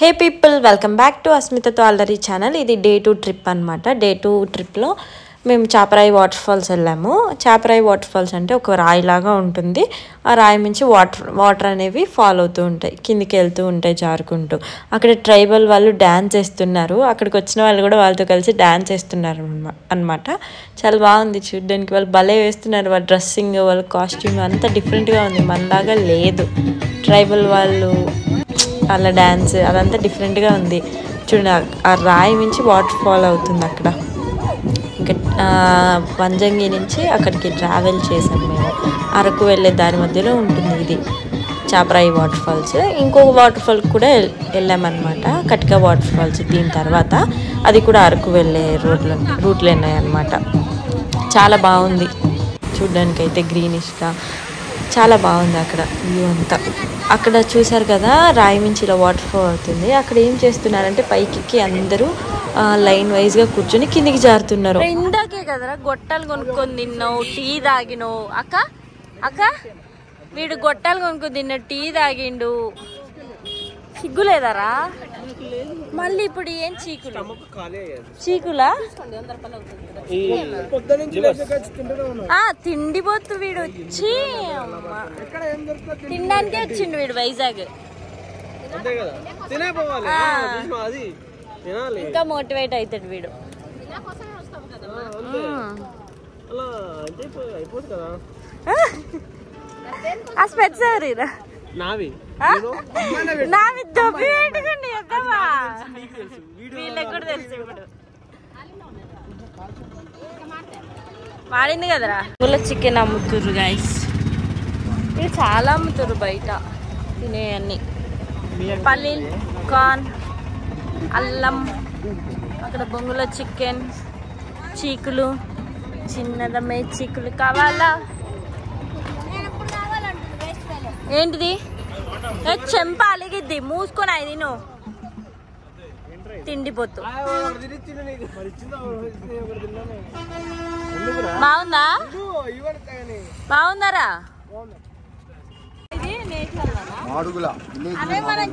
Hey people, welcome back to అస్మితతో అల్లరి channel. ఇది డే 2 ట్రిప్ అనమాట. డే 2 ట్రిప్లో మేము చాపరాయి వాటర్ ఫాల్స్ వెళ్ళాము. చాపరాయి వాటర్ ఫాల్స్ అంటే ఒక రాయి లాగా ఉంటుంది. ఆ రాయి నుంచి వాటర్ అనేవి ఫాల్ అవుతూ ఉంటాయి, కిందికి వెళ్తూ ఉంటాయి జారుకుంటూ. అక్కడ ట్రైబల్ వాళ్ళు డ్యాన్స్ వేస్తున్నారు. అక్కడికి వచ్చిన వాళ్ళు కూడా వాళ్ళతో కలిసి డ్యాన్స్ వేస్తున్నారు అనమాట. చాలా బాగుంది చూడడానికి. వాళ్ళు భలే వేస్తున్నారు. వాళ్ళ డ్రెస్సింగ్, వాళ్ళ కాస్ట్యూమ్ అంతా డిఫరెంట్గా ఉంది, మనలాగా లేదు. ట్రైబల్ వాళ్ళు అలా డ్యాన్స్ అదంతా డిఫరెంట్గా ఉంది. చూడండి, ఆ రాయి నుంచి వాటర్ ఫాల్ అవుతుంది అక్కడ. ఇంకా వంజంగి నుంచి అక్కడికి ట్రావెల్ చేసాం మేము. అరకు వెళ్ళే దారి మధ్యలో ఉంటుంది ఇది చాపరాయి వాటర్ ఫాల్స్. ఇంకొక వాటర్ ఫాల్ కూడా వెళ్ళామన్నమాట, కటిక వాటర్ ఫాల్స్. దీని తర్వాత అది కూడా అరకు వెళ్ళే రూట్లు ఉన్నాయన్నమాట. చాలా బాగుంది చూడ్డానికి అయితే, గ్రీనిష్గా చాలా బాగుంది అక్కడ వ్యూ అంతా. అక్కడ చూసారు కదా, రాయి నుంచి ఇలా వాటర్ ఫాల్ అవుతుంది. అక్కడ ఏం చేస్తున్నారంటే పైకి అందరూ లైన్ వైజ్గా కూర్చొని కిందికి జారుతున్నారు. ఇందాకే కదరా గొట్టాలు కొనుక్కొని తిన్నావు, టీ తాగినావు. అక్క వీడు గొట్టాలు కొనుక్కొని తిన్నాడు, టీ తాగిండు. సిగ్గులేదరా? మళ్ళీ ఇప్పుడు ఏం చీకులా తిండిపోతు వీడు వచ్చి తినడానికే వచ్చిండు వీడు వైజాగ్. ఇంకా మోటివేట్ అవుతాడు వీడు. ఆ స్పెట్స్ ఎవరిరా? నావి దొబ్బి పెట్టుకోండి. వీళ్ళకి కూడా తెలుసు. ఇప్పుడు వాడింది కదరా. పుల్ల చికెన్ అమ్ముతుర్రు గైస్. ఇది చాలా అమ్ముతుర్రు బయట తినేయన్నీ. పల్లీలు, కార్న్, అల్లం, అక్కడ బొంగుల చికెన్, చీకులు, చిన్నదమ్మే చీకులు కావాలా? ఏంటిది? చెంప అలిగిద్ది, మూసుకొని అది తిను. తిండిపోతు. బాగుందా? బాగుందరా? అదే మనం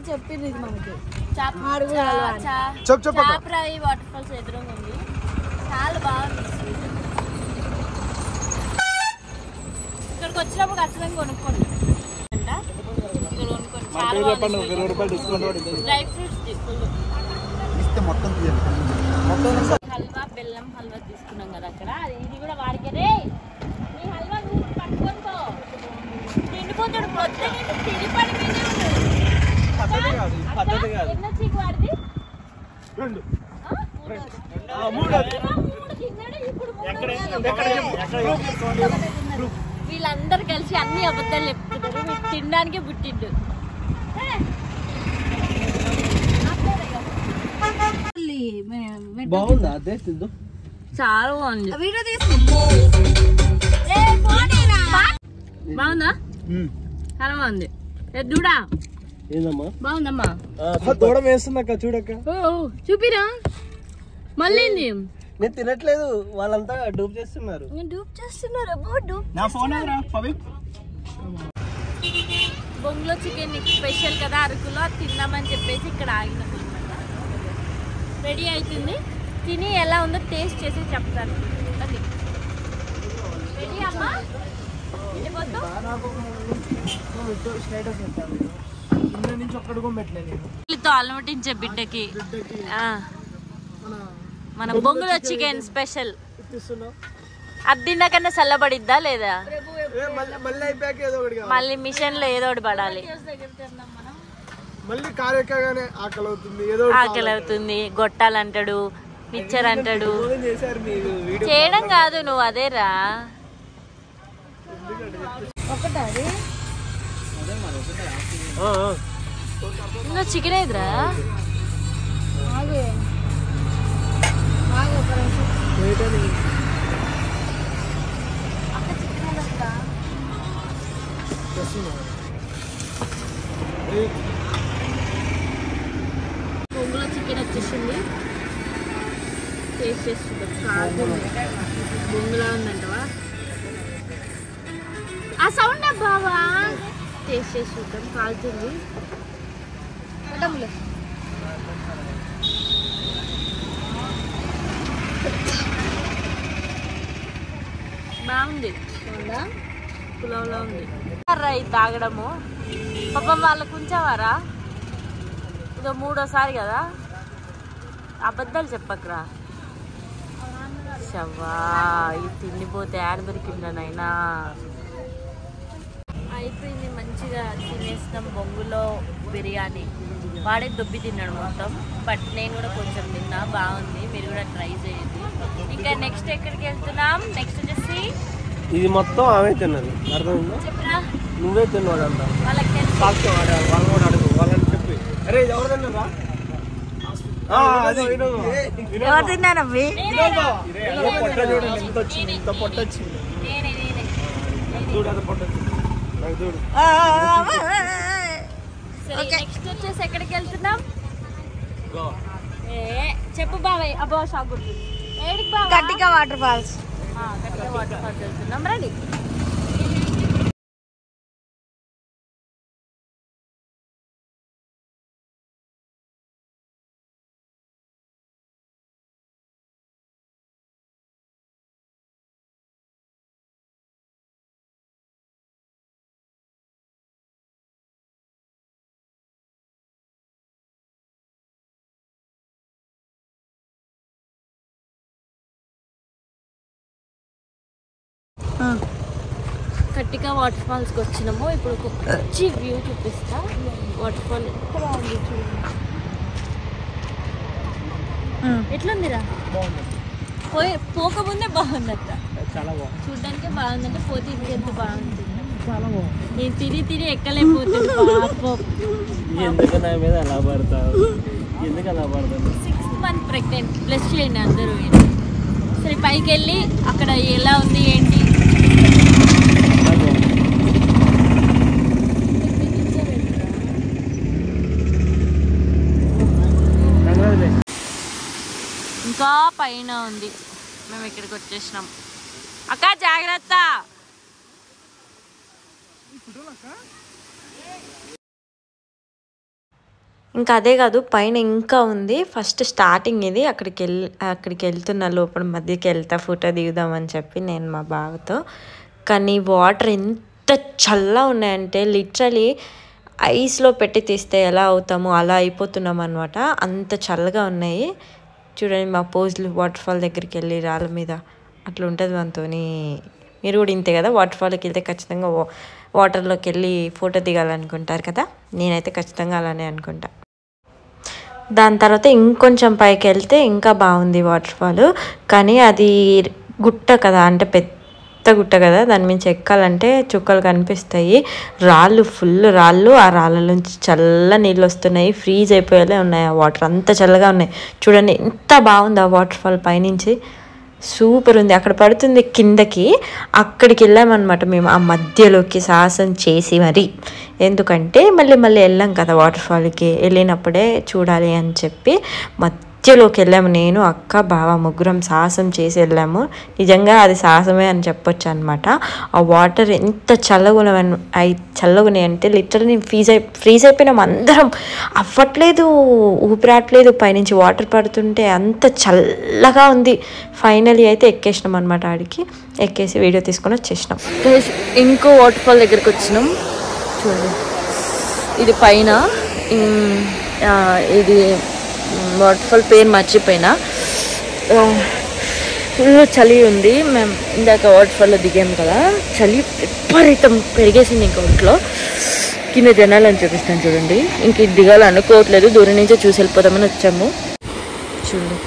చెప్పింది మనకి. చాపరాయి వాటర్ ఫాల్స్ ఎదురుగా ఉంది, చాలా బాగుంది. ఇక్కడికి వచ్చినప్పుడు ఖచ్చితంగా కొనుక్కోండి. డ్రై ఫ్రూట్స్ హల్వా, బెల్లం హల్వా తీసుకున్నాం కదా అక్కడ. ఇది కూడా వాడికే. నీ హల్వా నువ్వు పట్టుకోనుకో, తిండిపోతాడు. పొద్దున్న తిరిపడి ఎన్నో చీకు వాడిది. వీళ్ళందరూ కలిసి అన్ని అబద్ధాలు చెప్తున్నారు. తినడానికే పుట్టిండు. బాగుందా? చాలా బాగుంది. బాగుందా? చాలా బాగుంది. చూడా బాగుందమ్మా. వేస్తుందక్క, చూడక్క. చూపిరా మళ్ళీ. నేను తినట్లేదు, వాళ్ళంతా డూప్ చేస్తున్నారు. బొంగులో చికెన్ స్పెషల్ కదా అరకులో, తిన్నామని చెప్పేసి ఇక్కడ ఆగినాం అనమాట. రెడీ అవుతుంది, తిని ఎలా ఉందో టేస్ట్ చేసి చెప్తాను. అది రెడీ అమ్మా. అలమటించే బిడ్డకి మన బొంగులో చికెన్ స్పెషల్. అది తిన్నాకన్నా చల్లబడిద్దా లేదా? మళ్ళీ మిషన్ లో ఏదో ఒకటి పడాలి. ఆకలి అవుతుంది, గొట్టాలంటాడు, మిక్చర్ అంటాడు. చేయడం కాదు నువ్వు, అదేరా. ఇంకా చికెన్ ఇదిరా. బొంగులో చికెన్ వచ్చేసింది, టేస్ట్ చేస్తుంది. బొంగులా ఉందంటవా? ఆ సౌండ్ బావా. టేస్ట్ చేసి చూద్దాం. కాలుతుంది. బాగుంది, పులావ్లో ఉంది. తాగడము పాపం వాళ్ళకు ఉంచావారా? ఇదో 3వ సారి కదా, అబద్ధాలు చెప్పకరా. శవ్వా ఇది తిండిపోతే యాడ దొరికిందనైనా. అయిపోయింది, మంచిగా తినేస్తాం. బొంగులో బిర్యానీ వాడే దొబ్బి తిన్నాడు మొత్తం, బట్ నేను కూడా కొంచెం తిన్నా, బాగుంది. మీరు కూడా ట్రై చేయండి. ఇంకా నెక్స్ట్ ఎక్కడికి వెళ్తున్నాం? నెక్స్ట్ వచ్చేసి ఇది మొత్తం ఆమె తిన్నది, అర్థమైందా? చెప్పరా, నువ్వే తిన్నాడు అంట. వాళ్ళకి వాళ్ళు కూడా అడుగు, వాళ్ళని చెప్పి అరే ఎవరు తిన్నారా? ఎవరు తిన్నారవి? పొట్ట చూడండి, ఎంత వచ్చింది, ఇంత పొట్ట వచ్చింది. చూడు అంత పొట్ట వచ్చింది, నాకు చూడు. నెక్స్ట్ వచ్చేసి ఎక్కడికి వెళ్తున్నాం? చెప్పు బాబాయ్. అబ్బా షాక్ కొడుతుంది. ఏడికి బాబా? కట్టిక వాటర్ ఫాల్స్. కట్టిక వాటర్ ఫాల్స్ వెళ్తున్నాం, రండి. కట్టిక వాటర్ ఫాల్స్కి వచ్చినాము. ఇప్పుడు ఒక మంచి వ్యూ చూపిస్తా. వాటర్ ఫాల్ ఎంత బాగుంది చూడండి. ఎట్లుందిరా? పోకముందే బాగుందట, చూడ్డానికే బాగుందంటే పోతే ఇంకెంత బాగుంది. నేను తిని ఎక్కలేకపోతుంది పాపం. ఎందుకు నా మీద అలా పడతావు? ఎందుకు అలా పడతావు? 6th month pregnant. ప్లస్ చేయండి అందరూ. సరే పైకి వెళ్ళి అక్కడ ఎలా ఉంది ఏంటి ఇంకా పైన ఉంది. మేము ఇక్కడికి వచ్చేసినాం. అక్క జాగ్రత్త. ఇంకా అదే కాదు, పైన ఇంకా ఉంది. ఫస్ట్ స్టార్టింగ్ ఇది. అక్కడికి వెళ్తున్న లోపల మధ్యకి వెళ్తా ఫోటో దిగుదామని చెప్పి నేను మా బావతో. కానీ వాటర్ ఎంత చల్లగా ఉన్నాయంటే లిటరలీ ఐస్లో పెట్టి తీస్తే ఎలా అవుతామో అలా అయిపోతున్నాం అనమాట. అంత చల్లగా ఉన్నాయి. చూడండి మా పోజులు వాటర్ ఫాల్ దగ్గరికి వెళ్ళి రాళ్ళ మీద అట్లా ఉంటుంది మనతో. మీరు కూడా ఇంతే కదా, వాటర్ ఫాల్కి వెళ్తే ఖచ్చితంగా వాటర్లోకి వెళ్ళి ఫోటో దిగాలనుకుంటారు కదా. నేనైతే ఖచ్చితంగా అలానే అనుకుంటా. దాని తర్వాత ఇంకొంచెం పైకి వెళ్తే ఇంకా బాగుంది వాటర్ ఫాల్. కానీ అది గుట్ట కదా, అంటే పెద్ద గుట్ట కదా, దాని మించి ఎక్కాలంటే చుక్కలు కనిపిస్తాయి. రాళ్ళు, ఫుల్ రాళ్ళు. ఆ రాళ్ళ నుంచి చల్ల నీళ్ళు వస్తున్నాయి. ఫ్రీజ్ అయిపోయేలా ఉన్నాయి ఆ వాటర్, అంత చల్లగా ఉన్నాయి. చూడండి ఎంత బాగుంది ఆ వాటర్ ఫాల్ పైనుంచి, సూపర్ ఉంది. అక్కడ పడుతుంది కిందకి, అక్కడికి వెళ్ళామన్నమాట మేము. ఆ మధ్యలోకి సాహసం చేసి మరి, ఎందుకంటే మళ్ళీ వెళ్ళాం కదా వాటర్ ఫాల్కి, వెళ్ళినప్పుడే చూడాలి అని చెప్పి మధ్యలోకి వెళ్ళాము. నేను, అక్క, బావ ముగ్గురం సాహసం చేసి వెళ్ళాము. నిజంగా అది సాహసమే అని చెప్పొచ్చు అనమాట. ఆ వాటర్ ఎంత చల్లగున్నాయి అంటే లిటరల్లీ ఫ్రీజ్ అయిపోయినాం అందరం. అవ్వట్లేదు, ఊపిరాట్లేదు. పైనుంచి వాటర్ పడుతుంటే అంత చల్లగా ఉంది. ఫైనలీ అయితే ఎక్కేసినాం అనమాట. ఆడికి ఎక్కేసి వీడియో తీసుకొని వచ్చేసినాం. ఇంకో వాటర్ ఫాల్ దగ్గరికి వచ్చినాం. చూడండి ఇది పైన. ఇది వాటర్ ఫాల్ పేరు మర్చిపోయినా. ఫుల్ చలి ఉంది. మేము ఇందాక వాటర్ ఫాల్లో దిగాము కదా, చలి విపరీతం పెరిగేసింది ఇంకా ఒంట్లో. కింద జనాలని చూపిస్తాను చూడండి. ఇంక ఇది దిగాలనుకోవట్లేదు, దూరం నుంచే చూసి వెళ్ళిపోదామని వచ్చాము. చూడండి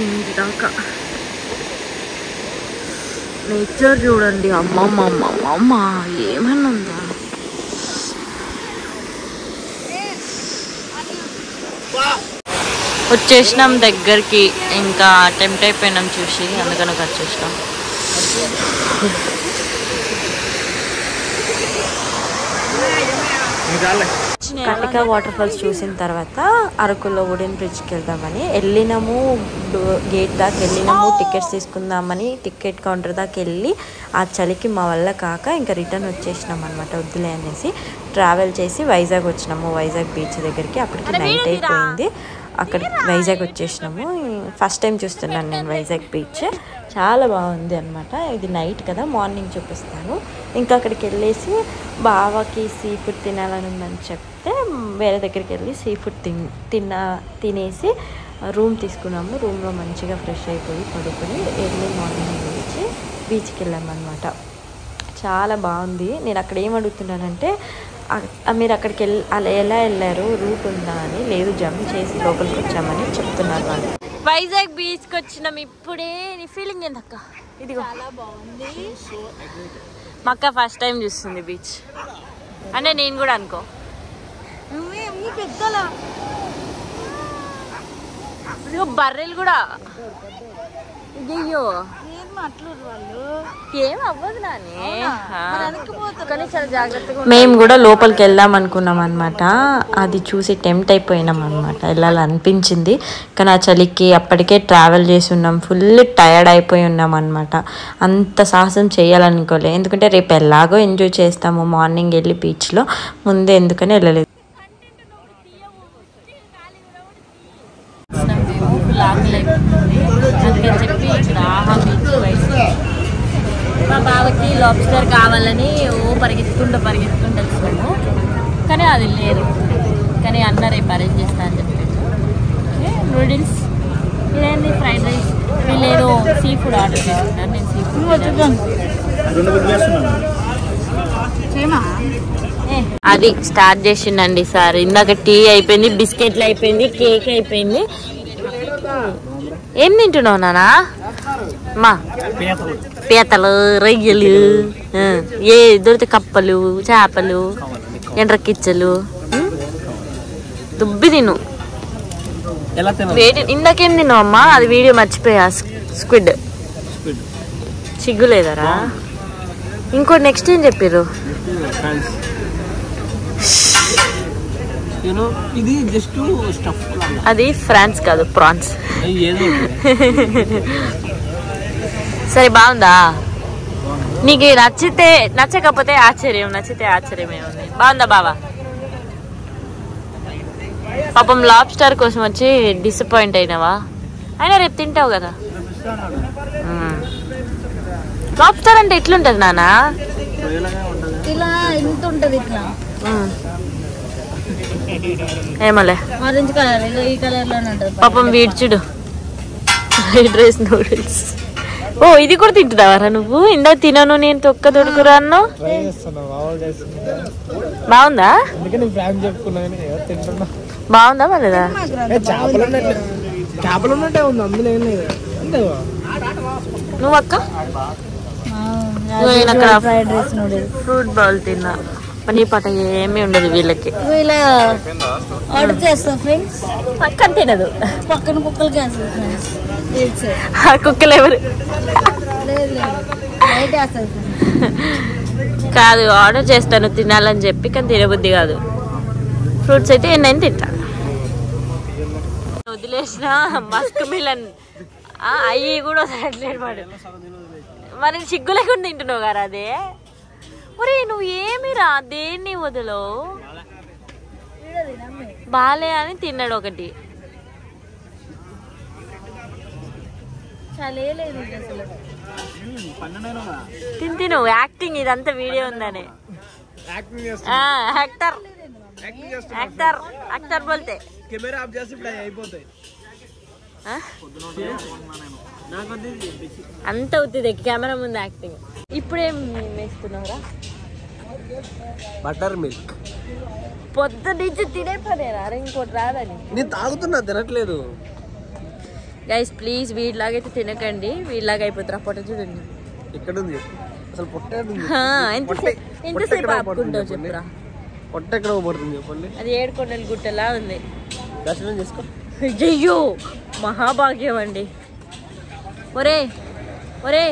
ఇందాక నేచర్ చూడండి. అమ్మమ్మ ఏమన్నా ఉందా? వచ్చేసినాం దగ్గరికి. ఇంకా టెంప్ట్ అయిపోయినాం చూసి, అందుకని వచ్చేసినాం. కటిక వాటర్ ఫాల్స్ చూసిన తర్వాత అరకులో వుడెన్ బ్రిడ్జ్కి వెళ్దామని వెళ్ళినాము. గేట్ దాకా వెళ్ళినాము, టికెట్స్ తీసుకుందామని టికెట్ కౌంటర్ దాకా వెళ్ళి ఆ చలికి మా వల్ల కాక ఇంకా రిటర్న్ వచ్చేసినాం అనమాట. వద్దులే అనేసి ట్రావెల్ చేసి వైజాగ్ వచ్చినాము. వైజాగ్ బీచ్ దగ్గరికి అప్పటికి నైట్ అయిపోయింది. అక్కడ వైజాగ్ వచ్చేసినాము. ఫస్ట్ టైం చూస్తున్నాను నేను వైజాగ్ బీచ్. చాలా బాగుంది అనమాట. ఇది నైట్ కదా, మార్నింగ్ చూపిస్తాను. ఇంకా అక్కడికి వెళ్ళేసి బావకి సీ ఫుడ్ తినాలని ఉందని చెప్తే వేరే దగ్గరికి వెళ్ళి సీ ఫుడ్ తినేసి రూమ్ తీసుకున్నాము. రూమ్లో మంచిగా ఫ్రెష్ అయిపోయి పడుకొని ఎర్లీ మార్నింగ్ వచ్చి బీచ్కి వెళ్ళామన్నమాట. చాలా బాగుంది. నేను అక్కడ ఏం అడుగుతున్నానంటే మీరు అక్కడికి అలా ఎలా వెళ్ళారు, రూట్ ఉందా అని. లేదు, జంప్ చేసి లోపలికి వచ్చామని చెప్తున్నారు వాళ్ళు. వైజాగ్ బీచ్కి వచ్చినాం ఇప్పుడే. నీ ఫీలింగ్ ఏందక్క? ఇది చాలా బాగుంది. మా అక్క ఫస్ట్ టైం చూస్తుంది బీచ్ అంటే నేను కూడా అనుకో. బర్రెలు కూడా అయ్యో ఏం అవ్వదు నాని. మేము కూడా లోపలికి వెళ్దాం అనుకున్నాం అనమాట. అది చూసి టెంప్ట్ అయిపోయినాం అనమాట. వెళ్ళాలనిపించింది కానీ ఆ చలికి అప్పటికే ట్రావెల్ చేసి ఉన్నాం, ఫుల్ టయర్డ్ అయిపోయి ఉన్నాం అనమాట. అంత సాహసం చేయాలనుకోలే, ఎందుకంటే రేపు ఎలాగో ఎంజాయ్ చేస్తాము మార్నింగ్ వెళ్ళి బీచ్లో. ముందే ఎందుకని వెళ్ళలేదు. అందుకని చెప్పి ఇక్కడ ఆహా బీచ్ వైజ్ మా బావకి లాబ్స్టర్ కావాలని పరిగెత్తుకుంటూ వచ్చినాము. కానీ అది లేదు. కానీ అన్న రేపు అరేంజ్ చేస్తా అని చెప్పాడు. నూడిల్స్, ఇదేంటి ఫ్రైడ్ రైస్. వీళ్ళు ఏదో సీ ఫుడ్ ఆర్డర్ చేసుకుంటారు. నేను సీ ఫుడ్ అది స్టార్ట్ చేసిండండి సార్. ఇందాక టీ అయిపోయింది, బిస్కెట్లు అయిపోయింది, కేక్ అయిపోయింది. ఏం తింటున్నావు నానా? మా పీతలు, రొయ్యలు, ఏ దొరికితే కప్పలు, చేపలు, ఎండ్రకిచ్చలు, దుబ్బి తిను. ఇందాకేం తిన్నావు అమ్మా? అది వీడియో మర్చిపోయా. స్క్విడ్ సిగ్గులేదరా? ఇంకో నెక్స్ట్ ఏం చెప్పారు? అది ఫ్రాన్స్ కాదు, ప్రాన్స్. సరే, బాగుందా? నీకు నచ్చితే నచ్చకపోతే ఆశ్చర్యం, నచ్చితే ఆశ్చర్యమే ఉంది. బాగుందా బావా? పాపం లాబ్స్టర్ కోసం వచ్చి డిసప్పాయింట్ అయినావా? అయినా రేపు తింటావు కదా. లాబ్స్టర్ అంటే ఎట్లుంటది నానా? ఇలా ఎంత ఉంటది ఇట్లా. ఏమోలే, ఆరెంజ్ కలర్, ఈ కలర్ లోనే ఉంటది. పాపం వీడ్చుడు. Fried rice, noodles. ఓ, ఇది కూడా తింటున్నావరా నువ్వు? ఇందాక తినను నేను తొక్క దొడుకురా అన్నావు. బాగుందా? బాగుందా మళ్ళా? నువ్వు అక్క? Fried rice, noodles, fruit bowl తిన్నా. పని పాట ఏమీ ఉండదు వీళ్ళకి. ఇలా ఆర్డర్ చేస్తాం ఫ్రెండ్స్. పక్కన తినదు, పక్కన కుక్కలకి వేస్తారు ఫ్రెండ్స్. ఆ కుక్కలు ఎవరు? కాదు, ఆర్డర్ చేస్తాను తినాలని చెప్పి, కానీ తినబుద్ధి కాదు. ఫ్రూట్స్ అయితే ఎన్నైనా తింటా. వదిలేసిన మస్క్ మిలన్ అయ్యి కూడా వదలట్లేదు వాడు. మరి సిగ్గు లేకుండా తింటున్నావు కదా అదే. ఒరే నువ్వు ఏమిరా దేన్ని వదలో? బాలే అని తిన్నాడు ఒకటి. తిను యాక్టింగ్, ఇదంతా వీడియో ఉందని. యాక్టర్ యాక్టర్ యాక్టర్ బోల్తే కెమెరా ఆఫ్ చేసి ఇప్పుడు అయిపోతాయి. అంత అవుతుంది కెమెరా ముందు యాక్టింగ్. ఇప్పుడేం వేస్తున్నావురా? Butter milk. పొద్దు నుంచి తినే పనేరా? ఇంకోటి రాదని నేను తాగుతున్నా, తినట్లేదు. గైస్ ప్లీజ్ వీడిలాగైతే తినకండి, వీడిలాగా అయిపోతారా. పొట్ట చూడండి ఇక్కడ ఉంది అసలు. పొట్ట ఎంతసేపు ఆపుకుంటావు చెప్పురా? పొట్ట ఎక్కడ పడుతుంది చెప్పండి. అది ఏడుకొండల గుట్టలా ఉంది. దర్శనం చేసుకో. అయ్యో మహాభాగ్యం అండి. ఒరే ఒరే